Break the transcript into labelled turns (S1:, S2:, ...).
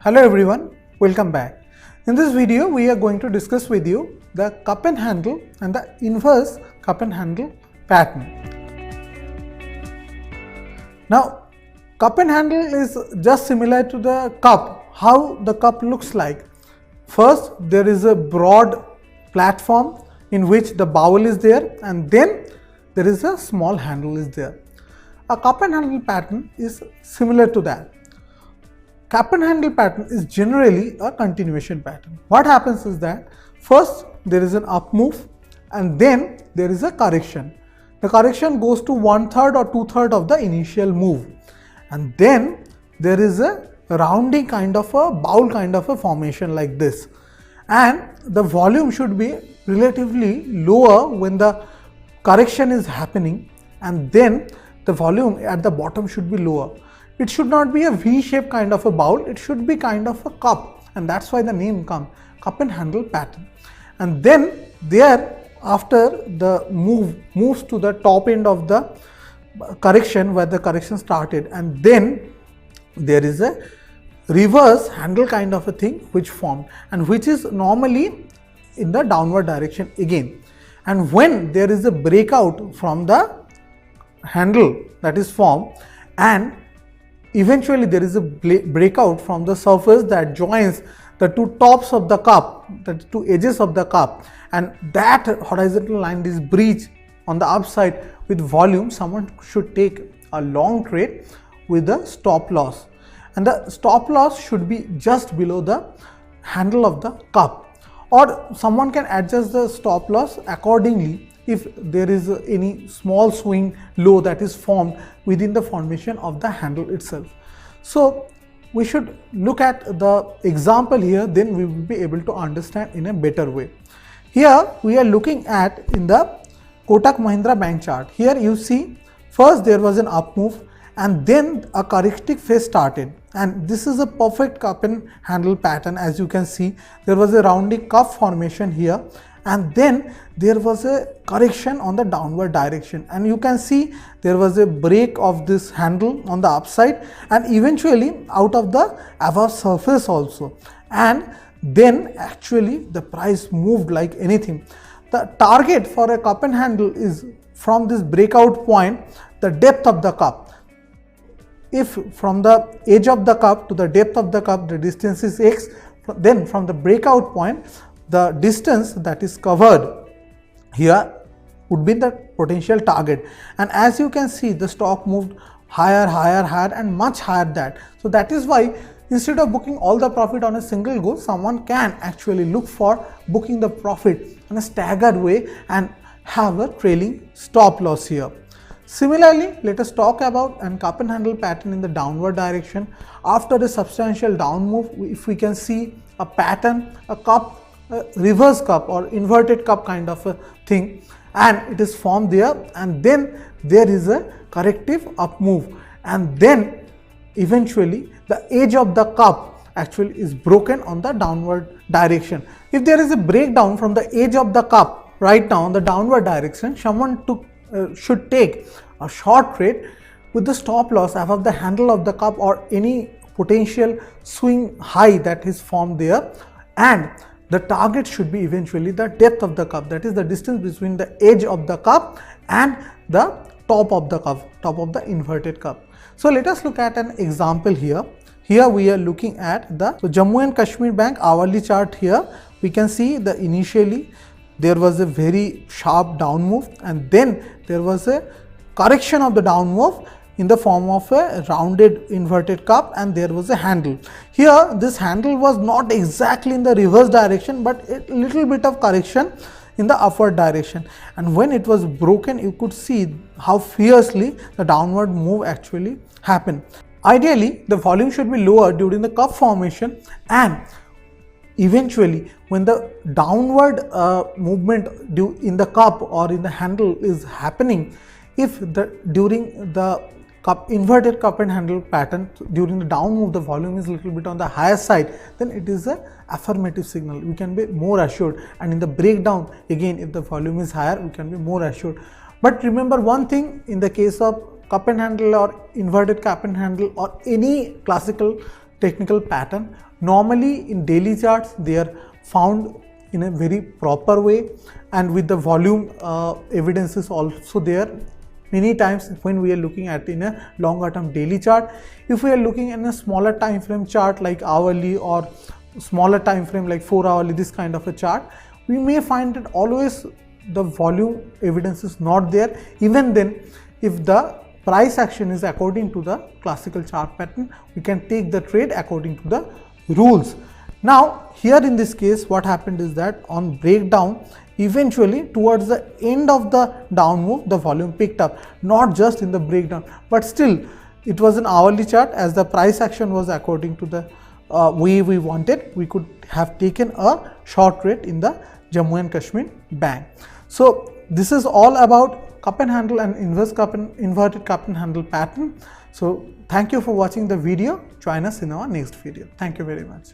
S1: Hello everyone, welcome back. In this video, we are going to discuss with you the cup and handle and the inverse cup and handle pattern. Now, cup and handle is just similar to the cup. How the cup looks like. First, there is a broad platform in which the bowl is there, and then there is a small handle is there. A cup and handle pattern is similar to that. Cup and handle pattern is generally a continuation pattern. What happens is that first there is an up move and then there is a correction. The correction goes to 1/3 or 2/3 of the initial move, and then there is a rounding kind of a bowl kind of a formation like this, and the volume should be relatively lower when the correction is happening, and then the volume at the bottom should be lower. It should not be a V-shaped kind of a bowl, it should be kind of a cup, and that's why the name comes cup and handle pattern. And then there after the moves to the top end of the correction where the correction started, and then there is a reverse handle kind of a thing which formed, and which is normally in the downward direction again. And when there is a breakout from the handle that is formed, and eventually there is a breakout from the surface that joins the two tops of the cup, the two edges of the cup, and that horizontal line is breached on the upside with volume, someone should take a long trade with a stop loss, and the stop loss should be just below the handle of the cup, or someone can adjust the stop loss accordingly if there is any small swing low that is formed within the formation of the handle itself. So we should look at the example here, then we will be able to understand in a better way. Here we are looking at in the Kotak Mahindra Bank chart. Here you see first there was an up move and then a corrective phase started, and this is a perfect cup and handle pattern. As you can see, there was a rounding cup formation here, and then there was a correction on the downward direction, and you can see there was a break of this handle on the upside and eventually out of the above surface also, and then actually the price moved like anything. The target for a cup and handle is from this breakout point, the depth of the cup. If from the edge of the cup to the depth of the cup the distance is x, then from the breakout point the distance that is covered here would be the potential target. And as you can see, the stock moved higher and much higher that. So that is why instead of booking all the profit on a single go, someone can actually look for booking the profit in a staggered way and have a trailing stop loss here. Similarly, let us talk about a cup and handle pattern in the downward direction. After a substantial down move, if we can see a pattern, a cup, a reverse cup or inverted cup kind of a thing, and it is formed there, and then there is a corrective up move, and then eventually the edge of the cup actually is broken on the downward direction. If there is a breakdown from the edge of the cup right now on the downward direction, someone should take a short trade with the stop loss above the handle of the cup or any potential swing high that is formed there, and the target should be eventually the depth of the cup, that is the distance between the edge of the cup and the top of the cup, top of the inverted cup. So let us look at an example here. Here we are looking at the Jammu and Kashmir Bank hourly chart. Here we can see the initially there was a very sharp down move, and then there was a correction of the down move in the form of a rounded inverted cup, and there was a handle. Here this handle was not exactly in the reverse direction, but a little bit of correction in the upward direction, and when it was broken you could see how fiercely the downward move actually happened. Ideally the volume should be lower during the cup formation, and eventually when the downward movement in the cup or in the handle is happening, if during the inverted cup and handle pattern during the down move the volume is a little bit on the higher side, then it is a affirmative signal, we can be more assured. And in the breakdown again, if the volume is higher, we can be more assured. But remember one thing, in the case of cup and handle or inverted cup and handle or any classical technical pattern. Normally in daily charts they are found in a very proper way, and with the volume evidence is also there. Many times when we are looking at in a longer term daily chart, if we are looking in a smaller time frame chart like hourly or smaller time frame like 4 hourly, this kind of a chart, we may find that always the volume evidence is not there. Even then, if the price action is according to the classical chart pattern, we can take the trade according to the rules. Now here in this case what happened is that on breakdown, eventually towards the end of the down move, the volume picked up, not just in the breakdown, but still it was an hourly chart. As the price action was according to the way we wanted, we could have taken a short trade in the Jammu and Kashmir Bank. So this is all about cup and handle and inverted cup and handle pattern. So thank you for watching the video. Join us in our next video. Thank you very much.